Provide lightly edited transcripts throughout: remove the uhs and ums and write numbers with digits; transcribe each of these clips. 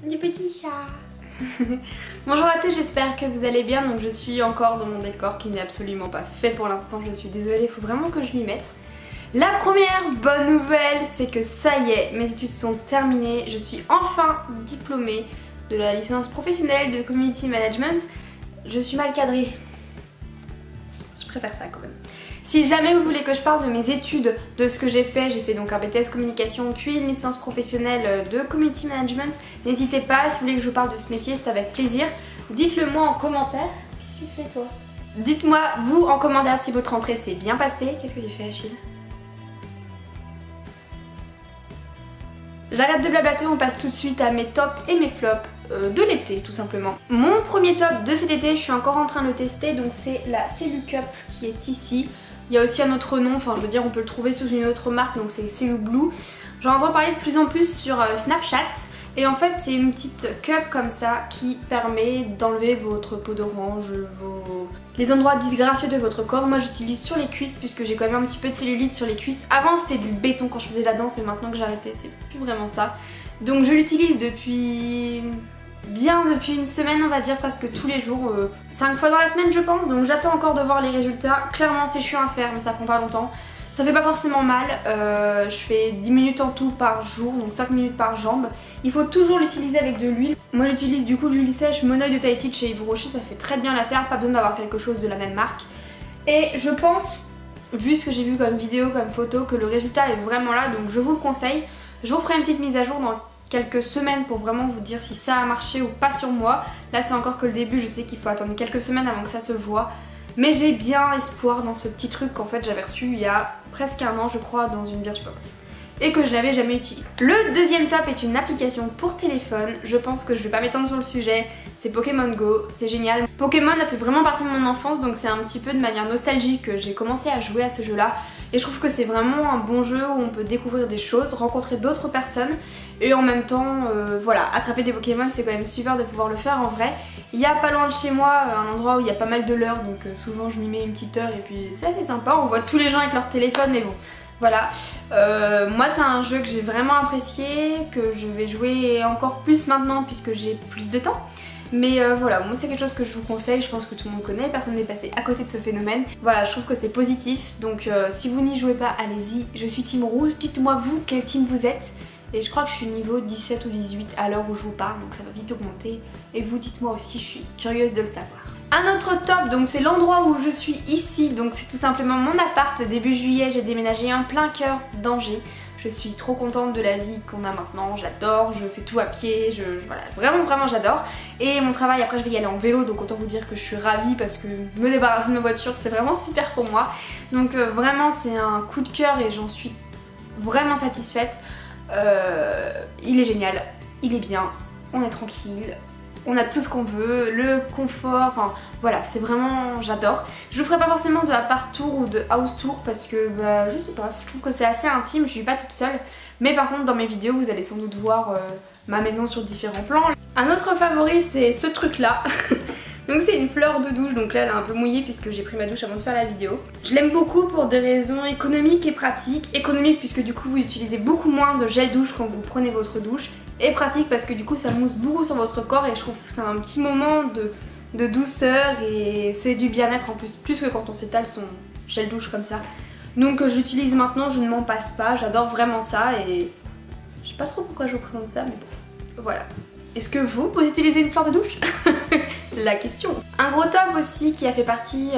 du petit chat. Bonjour à tous, j'espère que vous allez bien. Donc je suis encore dans mon décor qui n'est absolument pas fait pour l'instant, je suis désolée, il faut vraiment que je m'y mette. La première bonne nouvelle, c'est que ça y est, mes études sont terminées, je suis enfin diplômée de la licence professionnelle de Community Management. Je suis mal cadrée. Je préfère ça quand même. Si jamais vous voulez que je parle de mes études, de ce que j'ai fait donc un BTS communication puis une licence professionnelle de Community Management, n'hésitez pas, si vous voulez que je vous parle de ce métier, c'est avec plaisir. Dites-le moi en commentaire. Qu'est-ce que tu fais toi? Dites-moi vous en commentaire si votre rentrée s'est bien passée. Qu'est-ce que tu fais Achille? J'arrête de blablater, on passe tout de suite à mes tops et mes flops de l'été tout simplement. Mon premier top de cet été, je suis encore en train de le tester, donc c'est la Cellu Cup qui est ici. Il y a aussi un autre nom, enfin je veux dire on peut le trouver sous une autre marque, donc c'est Cellu Blue. J'en entends parler de plus en plus sur Snapchat. Et en fait c'est une petite cup comme ça qui permet d'enlever votre peau d'orange, les endroits disgracieux de votre corps. Moi j'utilise sur les cuisses puisque j'ai quand même un petit peu de cellulite sur les cuisses. Avant c'était du béton quand je faisais la danse, mais maintenant que j'ai arrêté c'est plus vraiment ça. Donc je l'utilise depuis une semaine on va dire, presque tous les jours, 5 fois dans la semaine je pense. Donc j'attends encore de voir les résultats. Clairement c'est chiant à faire mais ça prend pas longtemps. Ça fait pas forcément mal, je fais 10 minutes en tout par jour, donc 5 minutes par jambe. Il faut toujours l'utiliser avec de l'huile. Moi j'utilise du coup l'huile sèche Monoeil de Tahiti de chez Yves Rocher, ça fait très bien l'affaire, pas besoin d'avoir quelque chose de la même marque. Et je pense, vu ce que j'ai vu comme vidéo, comme photo, que le résultat est vraiment là, donc je vous le conseille. Je vous ferai une petite mise à jour dans quelques semaines pour vraiment vous dire si ça a marché ou pas sur moi. Là c'est encore que le début, je sais qu'il faut attendre quelques semaines avant que ça se voit. Mais j'ai bien espoir dans ce petit truc qu'en fait j'avais reçu il y a presque un an je crois dans une Birchbox et que je n'avais jamais utilisé. Le deuxième top est une application pour téléphone. Je pense que je vais pas m'étendre sur le sujet, c'est Pokémon Go, c'est génial. Pokémon a fait vraiment partie de mon enfance, donc c'est un petit peu de manière nostalgique que j'ai commencé à jouer à ce jeu là. Et je trouve que c'est vraiment un bon jeu où on peut découvrir des choses, rencontrer d'autres personnes et en même temps voilà, attraper des Pokémon, c'est quand même super de pouvoir le faire en vrai. Il y a pas loin de chez moi un endroit où il y a pas mal de leurres, donc souvent je m'y mets une petite heure et puis c'est assez sympa, on voit tous les gens avec leur téléphone mais bon. Voilà, moi c'est un jeu que j'ai vraiment apprécié, que je vais jouer encore plus maintenant puisque j'ai plus de temps. Mais voilà, moi c'est quelque chose que je vous conseille, je pense que tout le monde connaît, personne n'est passé à côté de ce phénomène. Voilà, je trouve que c'est positif, donc si vous n'y jouez pas, allez-y. Je suis team rouge, dites-moi vous quel team vous êtes. Et je crois que je suis niveau 17 ou 18 à l'heure où je vous parle, donc ça va vite augmenter. Et vous dites-moi aussi, je suis curieuse de le savoir. Un autre top, donc c'est l'endroit où je suis ici, donc c'est tout simplement mon appart. Début juillet, j'ai déménagé en plein cœur d'Angers. Je suis trop contente de la vie qu'on a maintenant, j'adore, je fais tout à pied, voilà, vraiment j'adore. Et mon travail après je vais y aller en vélo, donc autant vous dire que je suis ravie parce que me débarrasser de ma voiture c'est vraiment super pour moi. Donc vraiment c'est un coup de cœur et j'en suis vraiment satisfaite. Il est génial, il est bien, on est tranquille. On a tout ce qu'on veut, le confort, enfin voilà, c'est vraiment, j'adore. Je ne ferai pas forcément de appart tour ou de house tour parce que bah je sais pas, je trouve que c'est assez intime, je suis pas toute seule. Mais par contre dans mes vidéos vous allez sans doute voir ma maison sur différents plans. Un autre favori c'est ce truc là. Donc c'est une fleur de douche, donc là elle est un peu mouillée puisque j'ai pris ma douche avant de faire la vidéo. Je l'aime beaucoup pour des raisons économiques et pratiques. Économique puisque du coup vous utilisez beaucoup moins de gel douche quand vous prenez votre douche. Et pratique parce que du coup ça mousse beaucoup sur votre corps et je trouve que c'est un petit moment de douceur et c'est du bien-être en plus que quand on s'étale son gel douche comme ça. Donc j'utilise maintenant, je ne m'en passe pas, j'adore vraiment ça et je sais pas trop pourquoi je vous présente ça mais bon, voilà. Est-ce que vous utilisez une fleur de douche? La question. Un gros top aussi qui a fait partie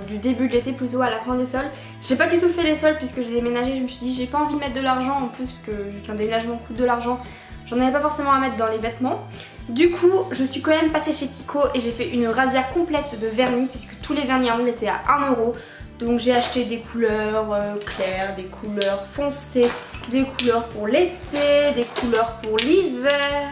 du début de l'été, plutôt à la fin des sols. J'ai pas du tout fait les sols puisque j'ai déménagé, je me suis dit j'ai pas envie de mettre de l'argent en plus que vu qu'un déménagement coûte de l'argent. J'en avais pas forcément à mettre dans les vêtements. Du coup, je suis quand même passée chez Kiko et j'ai fait une razzia complète de vernis puisque tous les vernis à ongles étaient à 1 €. Donc j'ai acheté des couleurs claires, des couleurs foncées, des couleurs pour l'été, des couleurs pour l'hiver.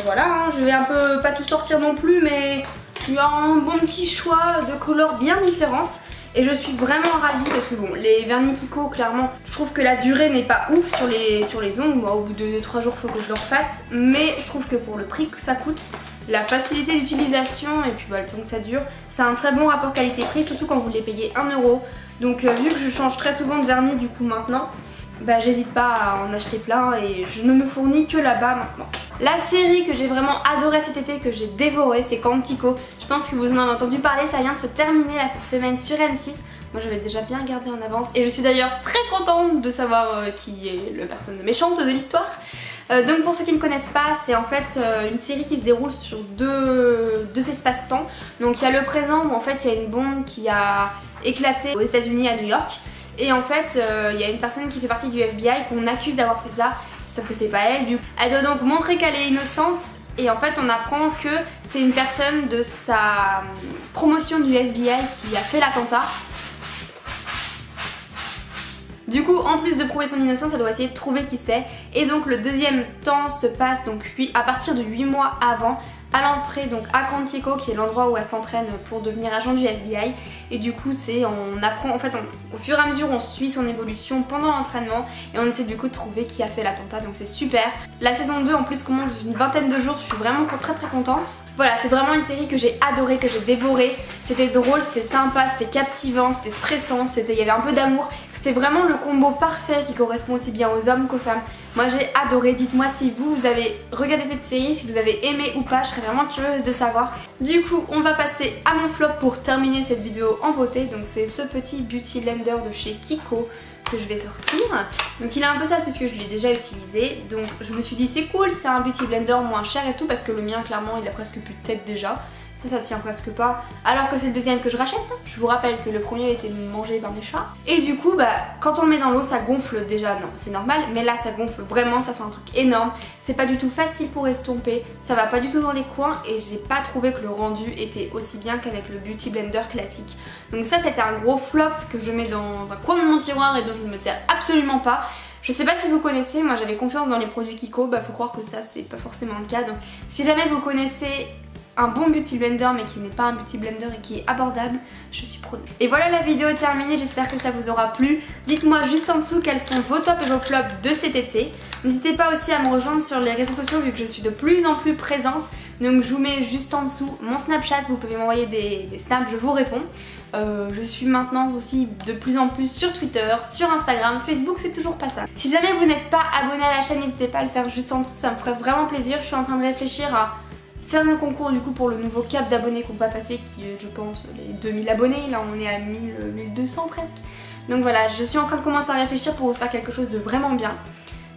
Voilà, hein, je vais un peu pas tout sortir non plus mais il y a un bon petit choix de couleurs bien différentes. Et je suis vraiment ravie parce que bon, les vernis Kiko, clairement, je trouve que la durée n'est pas ouf sur les ongles. Moi, au bout de 2-3 jours, il faut que je le refasse. Mais je trouve que pour le prix que ça coûte, la facilité d'utilisation et puis bah, le temps que ça dure, c'est un très bon rapport qualité-prix, surtout quand vous les payez 1 €. Donc vu que je change très souvent de vernis du coup maintenant, bah j'hésite pas à en acheter plein et je ne me fournis que là-bas maintenant. La série que j'ai vraiment adorée cet été, que j'ai dévorée, c'est Quantico. Je pense que vous en avez entendu parler, ça vient de se terminer là cette semaine sur M6. Moi j'avais déjà bien regardé en avance et je suis d'ailleurs très contente de savoir qui est la personne méchante de l'histoire. Donc pour ceux qui ne connaissent pas, c'est en fait une série qui se déroule sur deux espaces-temps. Donc il y a le présent où en fait il y a une bombe qui a éclaté aux États-Unis à New York. Et en fait il y a une personne qui fait partie du FBI qu'on accuse d'avoir fait ça, sauf que c'est pas elle. Elle doit donc montrer qu'elle est innocente. Et en fait on apprend que c'est une personne de sa promotion du FBI qui a fait l'attentat. Du coup, en plus de prouver son innocence, elle doit essayer de trouver qui c'est. Et donc le deuxième temps se passe donc à partir de 8 mois avant, à l'entrée donc à Quantico, qui est l'endroit où elle s'entraîne pour devenir agent du FBI. Et du coup on apprend, en fait au fur et à mesure on suit son évolution pendant l'entraînement et on essaie du coup de trouver qui a fait l'attentat, donc c'est super. La saison 2 en plus commence dans une vingtaine de jours, je suis vraiment très contente. Voilà, c'est vraiment une série que j'ai adorée, que j'ai dévorée. C'était drôle, c'était sympa, c'était captivant, c'était stressant, il y avait un peu d'amour. C'était vraiment le combo parfait qui correspond aussi bien aux hommes qu'aux femmes. Moi j'ai adoré, dites-moi si vous avez regardé cette série, si vous avez aimé ou pas, je serais vraiment curieuse de savoir. Du coup on va passer à mon flop pour terminer cette vidéo en beauté. Donc c'est ce petit Beauty Blender de chez Kiko que je vais sortir. Donc il est un peu sale puisque je l'ai déjà utilisé. Donc je me suis dit c'est cool, c'est un Beauty Blender moins cher et tout, parce que le mien clairement il a presque plus de tête déjà. Ça tient presque pas, alors que c'est le deuxième que je rachète. Je vous rappelle que le premier a été mangé par mes chats. Et du coup quand on le met dans l'eau ça gonfle déjà, non c'est normal, mais là ça gonfle vraiment, ça fait un truc énorme. C'est pas du tout facile pour estomper, ça va pas du tout dans les coins et j'ai pas trouvé que le rendu était aussi bien qu'avec le Beauty Blender classique. Donc ça c'était un gros flop que je mets dans un coin de mon tiroir et dont je ne me sers absolument pas. Je sais pas si vous connaissez, moi j'avais confiance dans les produits Kiko, faut croire que ça c'est pas forcément le cas. Donc si jamais vous connaissez un bon Beauty Blender mais qui n'est pas un Beauty Blender et qui est abordable, je suis preneuse. Et voilà, la vidéo est terminée, j'espère que ça vous aura plu. Dites-moi juste en dessous quels sont vos tops et vos flops de cet été. N'hésitez pas aussi à me rejoindre sur les réseaux sociaux vu que je suis de plus en plus présente. Donc je vous mets juste en dessous mon Snapchat, vous pouvez m'envoyer des snaps, je vous réponds. Je suis maintenant aussi de plus en plus sur Twitter, sur Instagram, Facebook c'est toujours pas ça. Si jamais vous n'êtes pas abonné à la chaîne, n'hésitez pas à le faire juste en dessous, ça me ferait vraiment plaisir. Je suis en train de réfléchir à faire un concours du coup pour le nouveau cap d'abonnés qu'on va passer, qui est je pense les 2000 abonnés, là on est à 1200 presque. Donc voilà, je suis en train de commencer à réfléchir pour vous faire quelque chose de vraiment bien.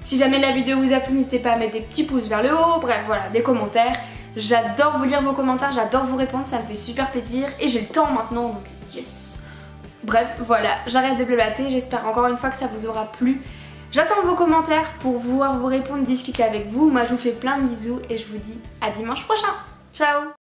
Si jamais la vidéo vous a plu, n'hésitez pas à mettre des petits pouces vers le haut, bref voilà, des commentaires. J'adore vous lire vos commentaires, j'adore vous répondre, ça me fait super plaisir et j'ai le temps maintenant donc yes. Bref voilà, j'arrête de blablater, j'espère encore une fois que ça vous aura plu. J'attends vos commentaires pour pouvoir vous répondre, discuter avec vous. Moi je vous fais plein de bisous et je vous dis à dimanche prochain. Ciao!